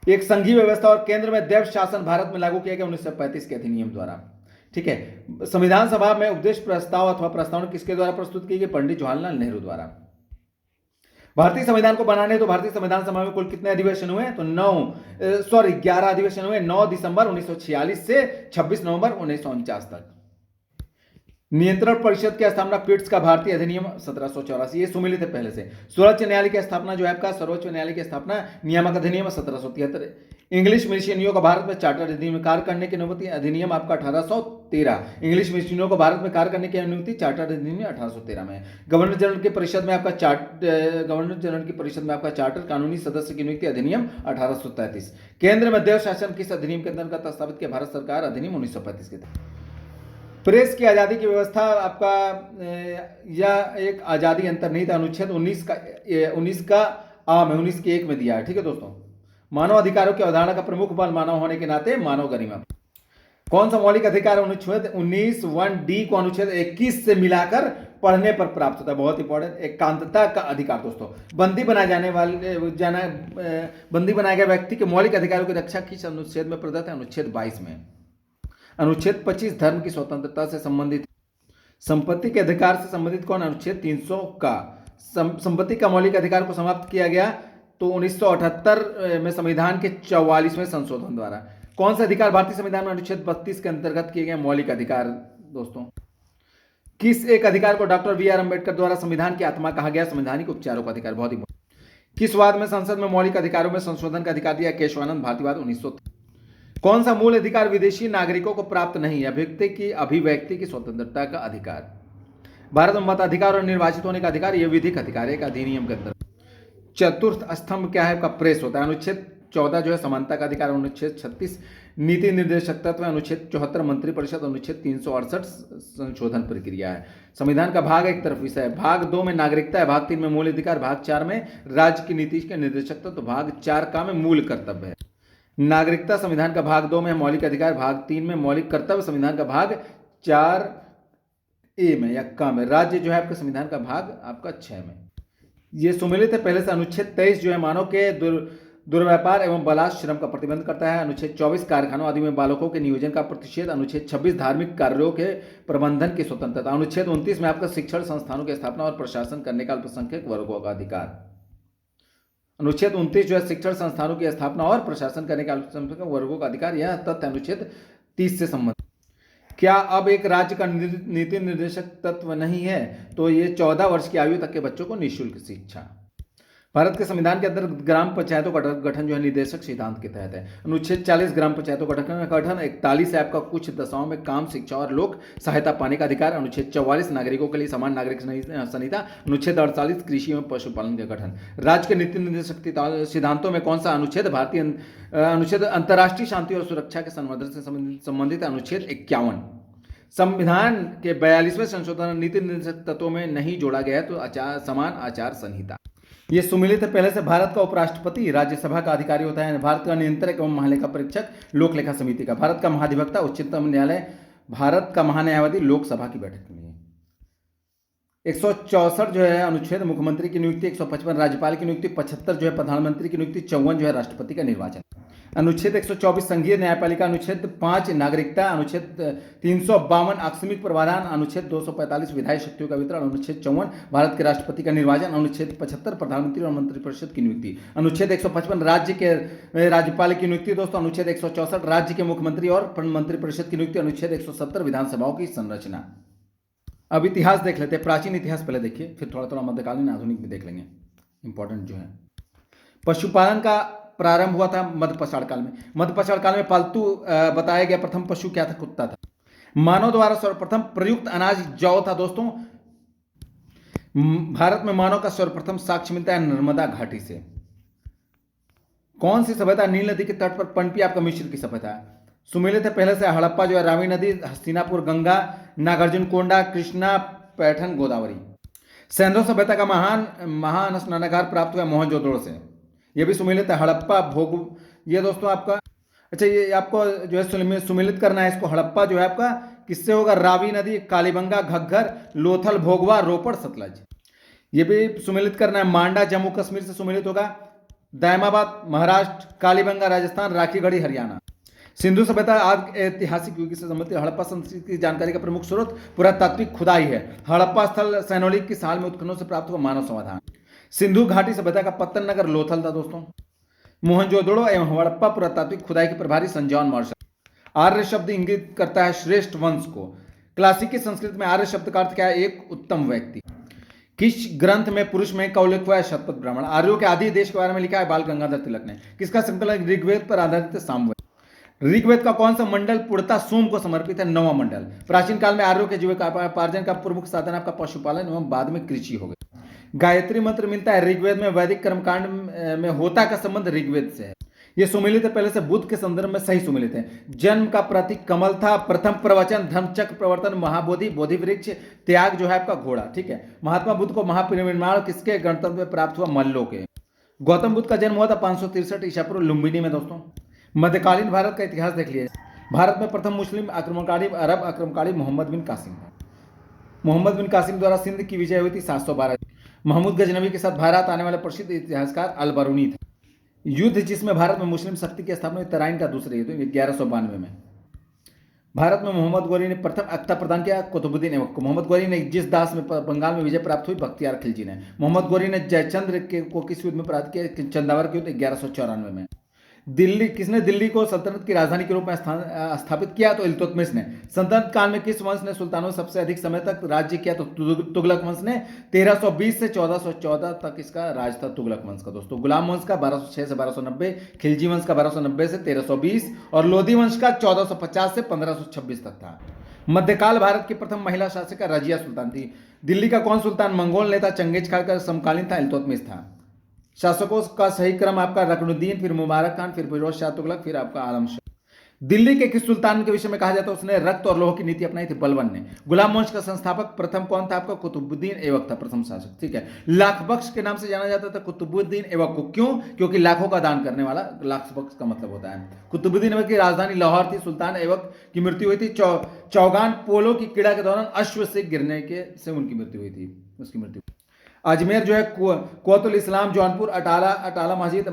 एक संघीय व्यवस्था और केंद्र में दैव शासन भारत में लागू किया गया 1935 के अधिनियम द्वारा, ठीक है। संविधान सभा में उपदेश प्रस्ताव अथवा प्रस्तावना किसके द्वारा प्रस्तुत की गई? पंडित जवाहरलाल नेहरू द्वारा। भारतीय संविधान को बनाने तो भारतीय संविधान सभा में कुल कितने अधिवेशन हुए? तो 11 अधिवेशन हुए, 9 दिसंबर 1946 से 26 नवंबर 1949 तक। नियंत्रण परिषद की स्थापना पिट्स का भारतीय अधिनियम 1784, ये सुमेलित है पहले से। सर्वोच्च न्यायालय की स्थापना जो है आपका सर्वोच्च न्यायालय की स्थापना नियामक अधिनियम 1773। इंग्लिश मिशनरियों को भारत में चार्टर अधिनियम में कार्य करने की अनुमति अधिनियम आपका 1813। इंग्लिश मिशनरियों को भारत में कार्य करने की अनुमति चार्टर अधिनियम 1813 में। गवर्नर जनरल की परिषद में आपका चार्टर कानूनी सदस्य की नियुक्ति अधिनियम 1833। केंद्र में देव शासन किस अधिनियम के अंतर्गत स्थापित किया? भारत सरकार अधिनियम 1935 के तहत। प्रेस की आज़ादी की व्यवस्था आपका यह एक आज़ादी अंतर्निहित अनुच्छेद 19 का आम है, 19 के 1 में दिया है, ठीक है दोस्तों। मानव अधिकारों की अवधारणा का प्रमुख बल मानव होने के नाते मानव गरिमा। कौन सा मौलिक अधिकार अनुच्छेद 19(1)(d) को अनुच्छेद 21 से मिलाकर पढ़ने पर प्राप्त होता है? बहुत इंपॉर्टेंट, एकांतता का अधिकार दोस्तों। बंदी बनाए गए व्यक्ति के मौलिक अधिकारों की रक्षा किस अनुच्छेद में प्रदत्त है? अनुच्छेद 22 में। अनुच्छेद 25 धर्म की स्वतंत्रता से संबंधित। संपत्ति के अधिकार से संबंधित कौन? अनुच्छेद 300 का। संपत्ति का मौलिक अधिकार को समाप्त किया गया तो 1978 में संविधान के 44वें संशोधन द्वारा। कौन सा अधिकार भारतीय संविधान में अनुच्छेद 32 के अंतर्गत किए गए मौलिक अधिकार दोस्तों? किस एक अधिकार को डॉक्टर बी आर अम्बेडकर द्वारा संविधान की आत्मा कहा गया? संवैधानिक उपचारों का अधिकार। बहुत ही किस वाद में संसद में मौलिक अधिकारों में संशोधन का अधिकार दिया? केशवानंद भारतीवाद 1900। कौन सा मूल अधिकार विदेशी नागरिकों को प्राप्त नहीं है? अभिव्यक्ति की स्वतंत्रता का अधिकार। भारत में मताधिकार और निर्वाचित होने का अधिकार, यह विधिक अधिकार है एक अधिनियम के अंदर। चतुर्थ स्तंभ क्या है आपका? प्रेस होता है। अनुच्छेद 14 जो है समानता का अधिकार, अनुच्छेद 36 नीति निर्देशक तत्व, अनुच्छेद 74 मंत्रिपरिषद, अनुच्छेद 368 संशोधन प्रक्रिया है। संविधान का भाग एक तरफ विषय है, भाग 2 में नागरिकता है, भाग 3 में मूल अधिकार, भाग 4 में राज्य की नीति के निर्देशक तत्व, भाग 4 का में मूल कर्तव्य है। नागरिकता संविधान का भाग 2 में मौलिक अधिकार, भाग 3 में मौलिक कर्तव्य, संविधान का भाग 4A में या का में। राज्य जो है आपका संविधान का भाग आपका 6 में। ये सुमेलित है पहले से। अनुच्छेद 23 जो है मानव के दुर्व्यापार एवं बलात्कार श्रम का प्रतिबंध करता है। अनुच्छेद 24 कारखानों आदि में बालकों के नियोजन का प्रतिषेध। अनुच्छेद 26 धार्मिक कार्यों के प्रबंधन की स्वतंत्रता। अनुच्छेद 29 में आपका शिक्षण संस्थानों की स्थापना और प्रशासन करने का अल्पसंख्यक वर्गों का अधिकार। अनुच्छेद 29 जो है शिक्षण संस्थानों की स्थापना और प्रशासन करने के अल्पसंख्यक वर्गों का अधिकार, यह तथ्य अनुच्छेद 30 से संबंधित। क्या अब एक राज्य का नीति निर्देशक तत्व नहीं है? तो ये 14 वर्ष की आयु तक के बच्चों को निःशुल्क शिक्षा। भारत के संविधान के अंदर ग्राम पंचायतों का गठन जो है निर्देशक सिद्धांत के तहत है। अनुच्छेद 40 ग्राम पंचायतों का गठन। 41 है आपका कुछ दशाओं में काम, शिक्षा और लोक सहायता पाने का अधिकार। अनुच्छेद 44 नागरिकों के लिए समान नागरिक संहिता। अनुच्छेद 48 कृषि एवं पशुपालन का गठन। राज्य के नीति निर्देशक सिद्धांतों में कौन सा अनुच्छेद भारतीय अनुच्छेद अंतर्राष्ट्रीय शांति और सुरक्षा के संवर्धन से संबंधित अनुच्छेद 51। संविधान के 42वें संशोधन नीति निर्देशक तत्वों में नहीं जोड़ा गया है तो समान आचार संहिता। ये सुमिलित है। पहले से भारत का उपराष्ट्रपति राज्यसभा का अधिकारी होता है। भारत का नियंत्रक एवं महालेखा परीक्षक लोक लेखा समिति का। भारत का महाधिवक्ता उच्चतम न्यायालय। भारत का महान्यायवादी लोकसभा की बैठक में। 164 जो है अनुच्छेद मुख्यमंत्री की नियुक्ति। 155 राज्यपाल की नियुक्ति। 75 जो है प्रधानमंत्री की नियुक्ति। 54 जो है राष्ट्रपति का निर्वाचन। अनुच्छेद 124 संघीय न्यायपालिका। अनुच्छेद 5 नागरिकता। अनुच्छेद 352 आकस्मिक प्रावधान। अनुच्छेद 245 विधायी शक्तियों का वितरण। अनुच्छेद 54 भारत के राष्ट्रपति का निर्वाचन। अनुच्छेद 75 प्रधानमंत्री और मंत्रिपरिषद की नियुक्ति। अनुच्छेद 155 राज्य के राज्यपाल की नियुक्ति दोस्तों। अनुच्छेद 164 राज्य के मुख्यमंत्री और मंत्रिपरिषद की नियुक्ति। अनुच्छेद 170 विधानसभाओं की संरचना। अब इतिहास देख लेते हैं। प्राचीन इतिहास पहले देखिए, फिर थोड़ा थोड़ा मध्यकालीन आधुनिक भी देख लेंगे। इंपॉर्टेंट जो है पशुपालन का प्रारंभ हुआ था मध्यपाषाण काल में। मध्यपाषाण काल में पालतू बताया गया प्रथम पशु क्या था? कुत्ता था। मानव द्वारा सर्वप्रथम प्रयुक्त अनाज जौ था दोस्तों। भारत में मानव का सर्वप्रथम साक्ष्य मिलता है नर्मदा घाटी से। कौन सी सभ्यता नील नदी के तट पर पनपी? आपका मिस्र की सभ्यता। सुमेलित है पहले से हड़प्पा जो है रावी नदी, हस्तिनापुर गंगा, नागार्जुन कोंडा, कृष्णा, पैठन गोदावरी। सैंधव सभ्यता का महान स्नानागार प्राप्त हुआ मोहनजोदड़ो से। ये भी सुमेलित है। हड़प्पा भोग, ये दोस्तों आपका अच्छा, ये आपको जो है सुमेलित करना है इसको। हड़प्पा जो है आपका किससे होगा? रावी नदी, कालीबंगा, घग्गर, लोथल, भोगवा, रोपड़, सतलज। ये भी सुमेलित करना है। मांडा जम्मू कश्मीर से सुमेलित होगा। दैमाबाद महाराष्ट्र, कालीबंगा राजस्थान, राखीगढ़ी हरियाणा। सिंधु सभ्यता आज ऐतिहासिक युग से संबंधित हड़प्पा संस्कृति की जानकारी का प्रमुख स्रोत पुरातात्विक खुदाई है। हड़प्पा स्थल सैनोलिक की साल में उत्खननों से प्राप्त हुआ मानव समाधान। सिंधु घाटी सभ्यता का पत्तन नगर लोथल था दोस्तों। मोहनजोदड़ो एवं हड़प्पा पुरातात्विक खुदाई के प्रभारी सन जॉन मार्शल। आर्य शब्द इंगित करता है श्रेष्ठ वंश को। क्लासिकी संस्कृत में आर्य शब्द का अर्थ क्या है? एक उत्तम व्यक्ति। किस ग्रंथ में पुरुष में का उल्लेख हुआ है? शतपथ ब्राह्मण। आर्यों के आदि देश के बारे में लिखा है बाल गंगाधर तिलक ने। किसका संकलन? ऋग्वेद पर आधारित सामवेद। ऋग्वेद का कौन सा मंडल पूर्णतः सोम को समर्पित है? 9वां मंडल। प्राचीन काल में आर्यों के जीविकोपार्जन का प्रमुख साधन आपका पशुपालन एवं बाद में कृषि हो गया। गायत्री मंत्र मिलता है ऋग्वेद में। वैदिक कर्मकांड में होता का संबंध ऋग्वेद से है। यह सुमिलित है पहले से बुद्ध के संदर्भ में सही सुमिलित है। जन्म का प्रतीक कमल था। प्रथम प्रवचन धर्मचक्र प्रवर्तन, महाबोधि, बोधि वृक्ष, त्याग जो है आपका घोड़ा। ठीक है। महात्मा बुद्ध को महापरिनिर्वाण किसके गणतंत्र में प्राप्त हुआ? मल्लों के। गौतम बुद्ध का जन्म हुआ था 563 ईसा पूर्व लुम्बिनी में दोस्तों। मध्यकालीन भारत का इतिहास देख लिया। भारत में प्रथम मुस्लिम आक्रमणकारी अरब आक्रमणकारी मोहम्मद बिन कासिम था। मोहम्मद बिन कासिम द्वारा सिंध की विजय हुई थी 712। महमूद गजनवी के साथ भारत आने वाले प्रसिद्ध इतिहासकार अल बरूनी था। युद्ध जिसमें भारत में मुस्लिम शक्ति की स्थापना तराइन का दूसरे युद्ध 1192 में। भारत में मोहम्मद गोरी ने प्रथम अख्ता प्रदान किया कुतुबुद्दीन ऐबक को। मोहम्मद गोरी ने जिस दास में बंगाल में विजय प्राप्त हुई बख्तियार खिलजी ने। मोहम्मद गोरी ने जयचंद्र को किस युद्ध में प्राप्त किया? चंदावर के युद्ध 1194 में। दिल्ली किसने दिल्ली को सल्तनत की राजधानी के रूप में स्थापित किया? तो इल्तुतमिश ने। सल्तनत काल में किस वंश ने सुल्तानों सबसे अधिक समय तक राज्य किया? तो तुगलक वंश ने। 1320 से 1414 तक इसका राज था तुगलक वंश का दोस्तों। गुलाम वंश का 1206 से 1290, खिलजी वंश का 1290 से 1320 और लोधी वंश का 1450 से 1526 तक था। मध्यकाल भारत की प्रथम महिला शासिका रजिया सुल्तान थी। दिल्ली का कौन सुल्तान मंगोल नेता चंगेज खान का समकालीन था? इल्तुतमिश था। शासकों का सही क्रम आपका रकनुद्दीन, फिर मुबारक खान, फिर फिरोज शाह तुगलक, फिर आपका आलम शाह। दिल्ली के किस सुल्तान के विषय में कहा जाता है उसने रक्त और लोह की नीति अपनाई थी? बलबन ने। गुलाम वंश का संस्थापक प्रथम कौन था? आपका कुतुबुद्दीन ऐबक था प्रथम शासक। ठीक है। लाख बख्श के नाम से जाना जाता था कुतुबुद्दीन ऐबक को। क्यों? क्योंकि लाखों का दान करने वाला लाख बख्श का मतलब होता है। कुतुबुद्दीन ऐबक की राजधानी लाहौर थी। सुल्तान ऐबक की मृत्यु हुई थी चौगान पोलो की क्रीड़ा के दौरान अश्व से गिरने के से उनकी मृत्यु हुई थी। उसकी मृत्यु अजमेर जो है कुतुल इस्लाम, जौनपुर अटाला अटाला मस्जिद,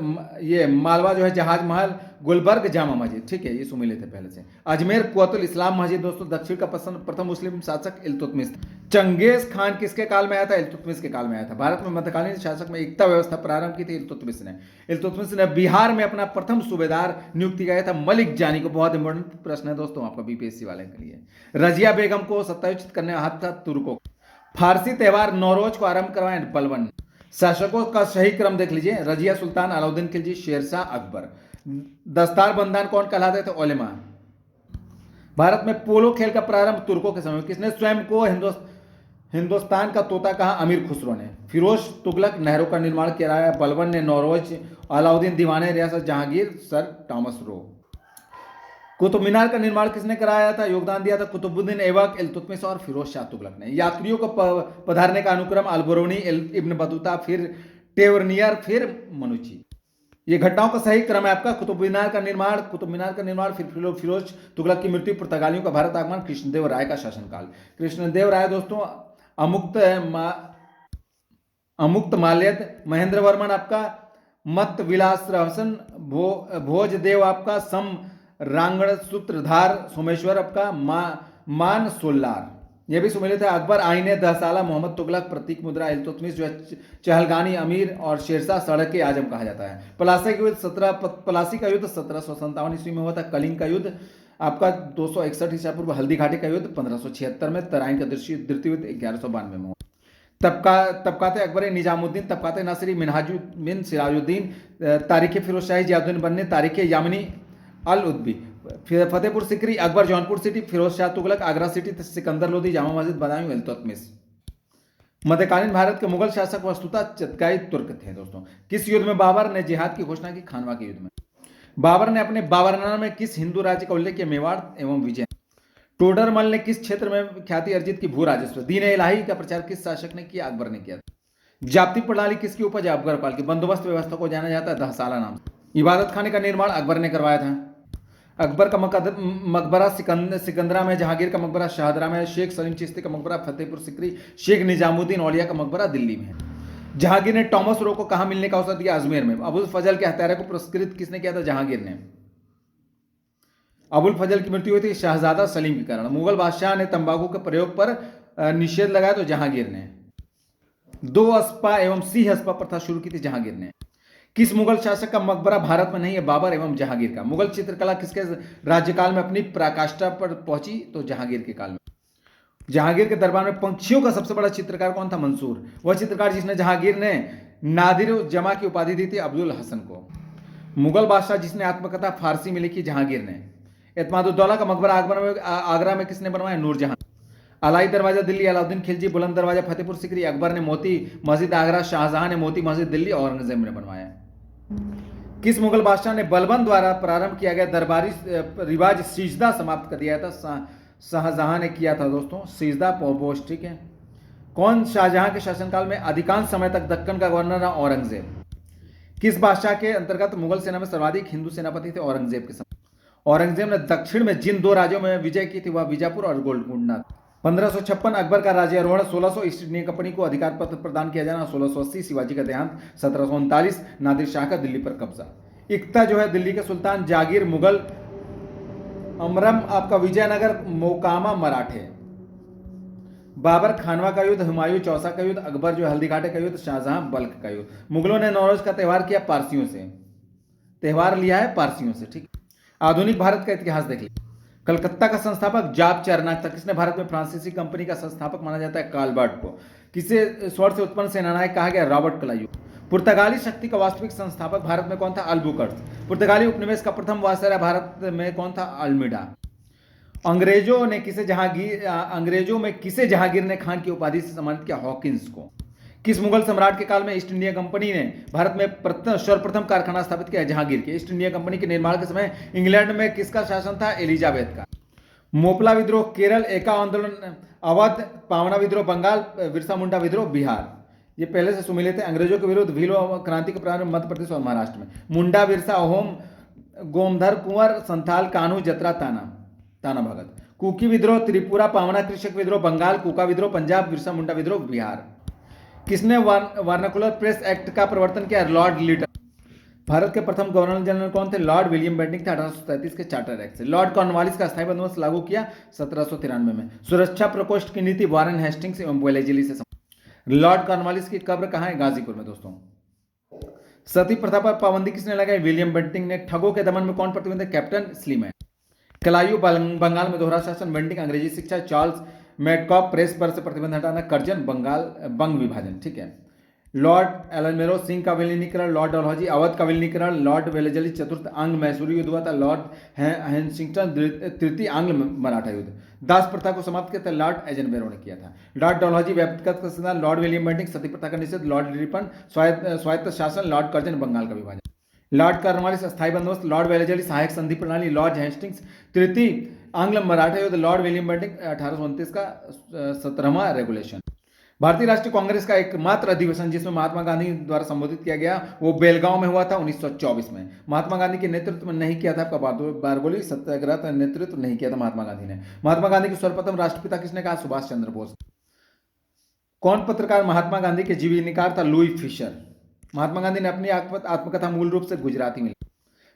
ये मालवा जो है जहाज महल, गुलबर्ग जामा मस्जिद। ठीक है, ये सुमिलित है पहले से। अजमेर कुतुल इस्लाम मस्जिद दोस्तों दक्षिण का प्रथम मुस्लिम शासक इल्तुतमिश। चंगेज खान किसके काल में आया था? इल्तुतमिश के काल में आया था। भारत में मध्यकालीन शासक में एकता व्यवस्था प्रारंभ की थी इल्तुतमिश ने। इल्तुतमिश ने बिहार में अपना प्रथम सूबेदार नियुक्ति किया था मलिक जानी को। बहुत इंपॉर्टेंट प्रश्न है दोस्तों आपका बीपीएससी वाले के लिए। रजिया बेगम को सत्ताच्युत करने हाथ था तुर्कों। फारसी त्यौहार नौरोज को आरंभ करवाएं बलबन। शासकों का सही क्रम देख लीजिए, रजिया सुल्तान, अलाउद्दीन खिलजी, शेरशाह, अकबर। दस्तार बंदान कौन कहलाते थे? उलेमा। भारत में पोलो खेल का प्रारंभ तुर्कों के समय। किसने स्वयं को हिंदुस्तान का तोता कहा? अमीर खुसरो ने। फिरोज तुगलक नहरों का निर्माण किया, बलबन ने नौरोज, अलाउद्दीन दीवाने रियासत Jahangir, Sir Thomas Roe. Qutub Minar का निर्माण किसने कराया था? योगदान दिया था कुतुबुद्दीन ऐबक, इल्तुतमिश और फिरोज शाह तुगलक ने। यात्रियों को पधारने का अनुक्रम अलबरूनी, इब्न बतूता, फिर टेवरनियर, फिर मनुची। ये घटनाओं का सही क्रम है आपका। कुतुब मीनार का निर्माण, फिर फिरोज तुगलक की मृत्यु, पुर्तगालियों का भारत आगमन, कृष्णदेव राय का शासनकाल। कृष्णदेव राय दोस्तों अमुक्त माल्यद, महेंद्र वर्मन आपका मत विलास रहसन, भोजदेव आपका सम रांगण सूत्रधार, सोमेश्वर आपका मान सोल्लार, ये भी सुमिलित है। अकबर आईने दहसाला, मोहम्मद तुगलक प्रतीक मुद्रा, इल्तुतमिश जो है चहलगानी अमीर, और शेरशाह सड़क के आजम कहा जाता है। प्लासी का युद्ध 1757 ईस्वी में हुआ था। कलिंग का युद्ध आपका 261 ईसा पूर्व। हल्दी घाटी का युद्ध 1576 में। तराइन का द्वितीय युद्ध 1192 में हुआ। तबकाते अकबर निजामुद्दीन, तबकाते नासिरी मिनहाजुद्दीन सिराजुद्दीन, तारीख फिरोज शाही जियाउद्दीन बनने, तारीख यामिनी अल उद्बी, फतेहपुर सिकरी अकबर, जौनपुर सिटी फिरोज शाह तुगलक, आगरा सिटी सिकंदर लोदी, जामा मस्जिद बदायूं इल्तुतमिश। मध्यकालीन भारत के मुगल शासक वस्तुतः चगताई तुर्क थे दोस्तों। किस युद्ध में बाबर ने जिहाद की घोषणा की? खानवा के युद्ध में। बाबर ने अपने बाबरनामा में किस हिंदू राज्य का उल्लेख किया? मेवाड़ एवं विजय। टोडरमल ने किस क्षेत्र में ख्याति अर्जित की? भू राजस्व। दीन इलाही का प्रचार किस शासक ने किया? अकबर ने किया। जाप्ती प्रणाली किसकी उपज है? अकबर काल की। बंदोबस्त व्यवस्था को जाना जाता है दहसाला नाम से। इबादत खाने का निर्माण अकबर ने करवाया था। अकबर का मकबरा सिकंदरा में, जहांगीर का मकबरा शाहदरा में, शेख सलीम चिश्ती का मकबरा फतेहपुर सिकरी, शेख निजामुद्दीन औलिया का मकबरा दिल्ली में। जहांगीर ने टॉमस रो को कहां मिलने का अवसर दिया? अजमेर में। अबुल फजल के हत्यारे को पुरस्कृत किसने किया था? जहांगीर ने। अबुल फजल की मृत्यु हुई थी शहजादा सलीम के कारण। मुगल बादशाह ने तंबाकू के प्रयोग पर निषेध लगाया तो जहांगीर ने। 2 अस्पा एवं सिंह अस्पा प्रथा शुरू की थी जहांगीर ने। किस मुगल शासक का मकबरा भारत में नहीं है? बाबर एवं जहांगीर का। मुगल चित्रकला किसके राज्यकाल में अपनी पराकाष्ठा पर पहुंची? तो जहांगीर के काल में। जहांगीर के दरबार में पंछियों का सबसे बड़ा चित्रकार कौन था? मंसूर। वह चित्रकार जिसने जहांगीर ने नादिर जमा की उपाधि दी थी अब्दुल हसन को। मुगल बादशाह जिसने आत्मकथा फारसी में लिखी? जहांगीर ने। एतमादुद्दौला का मकबरा आगरा में किसने बनवाया? नूरजहां। अलाई दरवाजा दिल्ली, अलाउद्दीन खिलजी बुलंद दरवाजा फतेहपुर सिकरी, अकबर ने मोती मस्जिद आगरा, शाहजहां ने मोती मस्जिद दिल्ली, औरंगजेब ने बनवाया। किस मुगल बादशाह ने बलबन द्वारा प्रारंभ किया गया दरबारी रिवाज सिजदा समाप्त कर दिया था? शाहजहां ने किया था दोस्तों सिजदा पोगोश। ठीक है। कौन शाहजहां के शासनकाल में अधिकांश समय तक दक्कन का गवर्नर रहा? औरंगजेब। किस बादशाह के अंतर्गत मुगल सेना में सर्वाधिक हिंदू सेनापति थे? औरंगजेब के समय। औरंगजेब ने दक्षिण में जिन 2 राज्यों में विजय की थी वह बीजापुर और गोलकुंडा। 1556 अकबर का राज्यारोहण, 1600 ईस्ट इंडिया कंपनी को अधिकार पत्र प्रदान किया जाना, 1680 शिवाजी का देहांत, 1739 नादिर शाह का दिल्ली पर कब्जा। इक्ता जो है दिल्ली के सुल्तान, जागीर मुगल, अमरम आपका विजयनगर, मोकामा मराठे। बाबर खानवा का युद्ध, हुमायूं चौसा का युद्ध, अकबर जो हल्दी घाटी का युद्ध, शाहजहां बल्ख का युद्ध। मुगलों ने नौरोज का त्यौहार किया पारसियों से, त्यौहार लिया है पारसियों से। ठीक। आधुनिक भारत का इतिहास देख लीजिए। कलकत्ता का संस्थापक जाप चारनाक था। किसने भारत में फ्रांसीसी कंपनी का संस्थापक माना जाता है? कालबर्ट को। किसे स्वर से उत्पन्न सेनानायक कहा गया? Robert Clive. पुर्तगाली शक्ति का वास्तविक संस्थापक भारत में कौन था? अल्बुकर्क। पुर्तगाली उपनिवेश का प्रथम वायसराय भारत में कौन था? अल्मीडा। अंग्रेजों में किसे जहांगीर ने खान की उपाधि से सम्मानित किया? हॉकिंस को। किस मुगल सम्राट के काल में ईस्ट इंडिया कंपनी ने भारत में सर्वप्रथम कारखाना स्थापित किया? जहांगीर के। ईस्ट इंडिया कंपनी के निर्माण के समय इंग्लैंड में किसका शासन था? एलिजाबेथ का। मोपला विद्रोह केरल, एका आंदोलन अवध, पावना विद्रोह बंगाल, बिरसा मुंडा विद्रोह बिहार। ये पहले से सुमिलित है। अंग्रेजों के विरुद्ध भीलो क्रांति के प्रारंभ मध्य प्रदेश और महाराष्ट्र में। मुंडा, बिरसा, अहोम, गोमधर कुंवर, संथाल, कान्हू, जतरा, ताना भगत। कुकी विद्रोह त्रिपुरा, पावना कृषक विद्रोह बंगाल, कुका विद्रोह पंजाब, बिरसा मुंडा विद्रोह बिहार। किसने वार्नाकुलर प्रेस एक्ट का प्रवर्तन किया? लॉर्ड लिटन। भारत के प्रथम गवर्नर जनरल कौन थे? लॉर्ड विलियम बेंटिंक थे 1837 के चार्टर एक्ट से। लॉर्ड कॉर्नवालिस का स्थायी बंदोबस्त लागू किया 1793 में। सुरक्षा प्रकोष्ठ की नीति वारेन हेस्टिंग्स एवं वेलेस्ली से। लॉर्ड कॉर्नवालिस की कब्र कहाँ है? गाजीपुर में दोस्तों। सती प्रथा पर पाबंदी किसने लगाई? विलियम बेंटिंक ने। ठगों के दमन में कौन प्रतिबंध है? Captain Sleeman. कलायु बंगाल में दोहरा शासन, बेंटिंक अंग्रेजी शिक्षा, चार्ल्स मेडकॉप प्रेस पर से प्रतिबंध हटाना, कर्जन बंग विभाजन। ठीक है। लॉर्ड एलमेरो सिंह का विलीनीकरण, लॉर्ड डलहौजी अवध का विलीनीकरण, लॉर्ड वेलेस्ली चतुर्थ आंग्ल मैसूरी युद्ध हुआ था, लॉर्ड हेस्टिंग्स तृतीय आंग्ल मराठा युद्ध। दास प्रथा को समाप्त किया था लॉर्ड एजनबेरो ने किया था। लॉर्ड डलहौजी व्यक्तिगत का सिद्धांत, लॉर्ड विलियम बेंटिंक सती प्रथा का निषेध, लॉर्ड रिपन स्वायत्त शासन, लॉर्ड कर्जन बंगाल का विभाजन। लॉर्ड कॉर्नवालिस अस्थायी बंदोबस्त, लॉर्ड वेलेस्ली सहायक संधि प्रणाली, लॉर्ड हेस्टिंग्स तृतीय आंग्ल मराठा युद्ध, लॉर्ड विलियम बेंटिंक 1829 का 17वां रेगुलेशन। भारतीय राष्ट्रीय कांग्रेस का एकमात्र अधिवेशन जिसमें महात्मा गांधी द्वारा संबोधित किया गया वो बेलगांव में हुआ था 1924 में। महात्मा गांधी के नेतृत्व में नहीं किया था आपका बारडोली सत्याग्रह का नेतृत्व नहीं किया था महात्मा गांधी ने। महात्मा गांधी के सर्वप्रथम राष्ट्रपिता किसने कहा? सुभाष चंद्र बोस। कौन पत्रकार महात्मा गांधी के जीवनीकार था? Louis Fischer. महात्मा गांधी ने अपनी आत्मकथा मूल रूप से गुजराती में।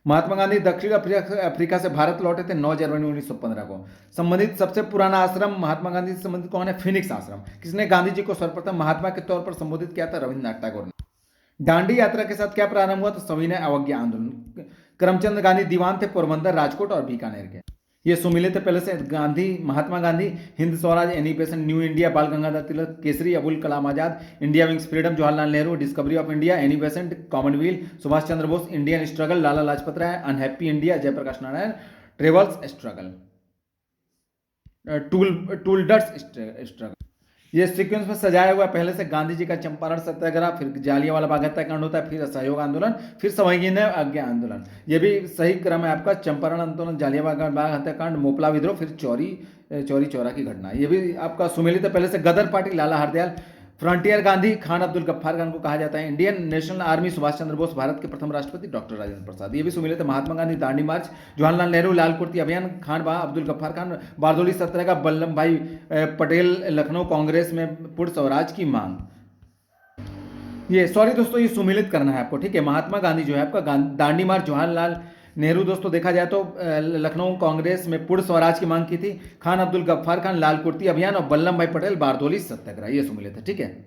महात्मा गांधी दक्षिण अफ्रीका से भारत लौटे थे 9 जनवरी 1915 को। संबंधित सबसे पुराना आश्रम महात्मा गांधी से संबंधित कौन है? फिनिक्स आश्रम। किसने गांधी जी को सर्वप्रथम महात्मा के तौर पर संबोधित किया था? रविन्द्रनाथ टैगोर ने। दांडी यात्रा के साथ क्या प्रारंभ हुआ? तो सविनय अवज्ञा आंदोलन। करमचंद गांधी दीवान थे पोरबंदर, राजकोट और बीकानेर के। ये सुमिलित पहले से Mahatma Gandhi Hind Swaraj, Annie Besant, New India, Bal Gangadhar Tilak, Kesari, Abul Kalam Azad, India wins freedom, Jawaharlal Nehru, discovery of India, Annie Besant, commonwealth, Subhash Chandra Bose, Indian struggle, Lala Lajpat Rai, unhappy India, Jayaprakash Narayan, travels struggle, towards struggle. ये सीक्वेंस में सजाया हुआ पहले से गांधी जी का चंपारण सत्याग्रह, फिर जालियांवाला बाग हत्याकांड होता है, फिर असहयोग आंदोलन, फिर सविनय अवज्ञा आंदोलन। ये भी सही क्रम है आपका। चंपारण आंदोलन, जालियांवाला बाग हत्याकांड, मोपला विद्रोह, फिर चौरी चौरा की घटना। ये भी आपका सुमेलित है पहले से। गदर पार्टी लाला हरदयाल, फ्रंटियर गांधी खान अब्दुल गफ्फार खान को कहा जाता है। Indian national army Subhash Chandra Bose, Bharat के प्रथम राष्ट्रपति डॉक्टर राजेंद्र प्रसाद। ये भी सुमिलित है। महात्मा गांधी दांडी मार्च, जवाहरलाल नेहरू लाल कुर्ती अभियान, खान बाह अब्दुल गफ्फार खान, बारदोली सत्याग्रह, वल्लभ भाई पटेल लखनऊ कांग्रेस में पूर्ण स्वराज की मांग। ये सॉरी दोस्तों, ये सुमिलित करना है आपको। ठीक है। महात्मा गांधी जो है आपका दांडी मार्च, जवाहरलाल नेहरू दोस्तों देखा जाए तो लखनऊ कांग्रेस में पूर्ण स्वराज की मांग की थी। खान अब्दुल गफ्फार खान लाल कुर्ती अभियान और वल्लभ भाई पटेल बारदोली सत्याग्रह। ये सुमिलित है। ठीक है।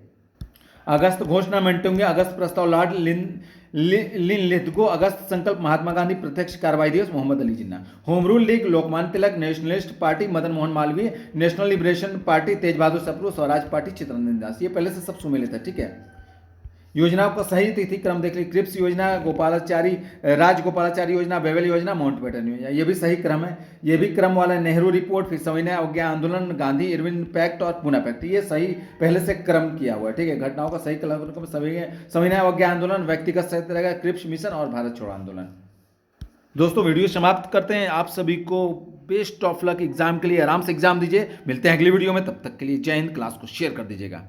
अगस्त घोषणा मेंटोंगे, अगस्त प्रस्ताव लॉर्ड लिथगो, अगस्त संकल्प महात्मा गांधी, प्रत्यक्ष कार्रवाई दिवस Mohammad Ali Jinnah. Home rule league Lokmanya Tilak, nationalist party Madan Mohan Malviya, national liberation party Tej Bahadur Sapru, Swaraj party Chittaranjan Das. ये पहले से सब सुमिलित है। ठीक है। योजनाओं का सही तिथि क्रम देख लीजिए। क्रिप्स योजना, गोपालाचारी राजगोपालाचारी योजना, बेवेल योजना, माउंटबेटन योजना। ये भी सही क्रम है। ये भी क्रम वाला। नेहरू रिपोर्ट, फिर सविनय अवज्ञा आंदोलन, गांधी इरविन पैक्ट और पूना पैक्ट। ये सही पहले से क्रम किया हुआ है। ठीक है। घटनाओं का सही क्रम सविनय अवज्ञा आंदोलन, व्यक्तिगत सहित रहेगा क्रिप्स मिशन और भारत छोड़ो आंदोलन। दोस्तों वीडियो समाप्त करते हैं। आप सभी को बेस्ट ऑफ लक एग्जाम के लिए। आराम से एग्जाम दीजिए। मिलते हैं अगली वीडियो में। तब तक के लिए जय हिंद। क्लास को शेयर कर दीजिएगा।